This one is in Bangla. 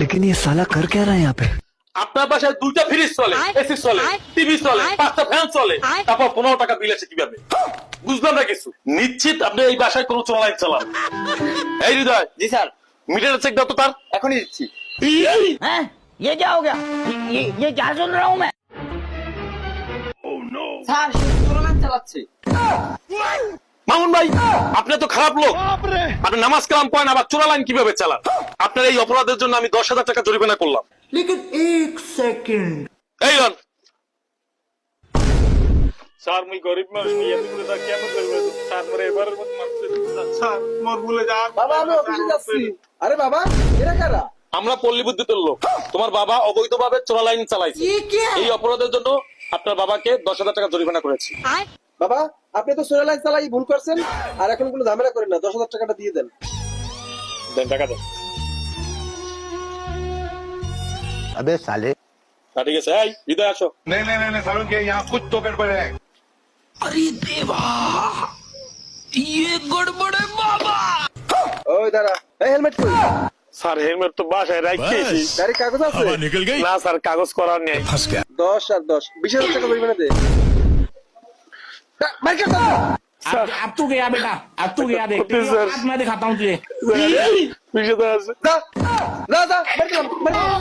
लेकिन ये साला कर क्या रहा है यहाँ पे? আপনার বাসায় 2টা ফ্রিজ চলে, এসি চলে, টিভি চলে, 5টা ফ্যান চলে, তারপর 15 টাকা বিল আসে কিভাবে? বুঝলাম না কিছু। নিশ্চিত আপনি এই বাসায় কোনো চলাইন চালান। এই হৃদয়, জি স্যার, মিটার চেক দাও তো তার। এখনই দিচ্ছি। हैं? ये क्या हो गया? ये क्या सुन रहा हूँ मैं? স্যার চোরালাইন চালাচ্ছে। মামুন ভাই, আপনি তো খারাপ লোক। আপনি নামাজ কালাম পড়েন, আবার চোরা লাইন কিভাবে চালান? আপনার এই অপরাধের জন্য আমি 10,000 টাকা জরিমানা করলাম। लेकिन एक सेकंड। এই লন। স্যার, মুই গরিব মানুষ, নিয়ে এতগুলো টাকা কেন করব? স্যার, মরে এবারের মত মারতে স্যার, মোর ভুলে যান। বাবা আমি অফিসে যাচ্ছি। আরে বাবা, এরা কারা? আমরা পল্লী বিদ্যুতের লোক। তোমার বাবা অবৈধভাবে চোরা লাইন চালাইছে। এই অপরাধের জন্য আপনার বাবাকে 10,000 টাকা জরিমানা করেছি। বাবা, আপনি তো চোরালাইন চালাই ভুল করছেন, আর এখন কোনো ঝামেলা করেন না, 10,000 টাকাটা দিয়ে দেন। দেন টাকা দেন। अबे साले। হ্যাঁ, ঠিক আছে। এই হৃদয় আসো। नहीं नहीं नहीं सालों के यहाँ कुछ तो गड़बड़ है। अरे देवा, ये गड़बड़ है बाबा। ওই দাঁড়া, এই হেলমেট কই? স্যার, হেলমেট তো বাসায় রাখিয়েছি। গাড়ি কাগজ আছে? निकल गई। না স্যার, কাগজ করার নেই। 10 আর 10, 20,000 টাকা জরিমানা দে। মাইকে দাও। अब तू गया बेटा, अब तू गया देख। Okay, sir. आज मैं दिखाता हूँ तुझे। বিষয়টা আছে। যা যা যা, বের কর, বের কর।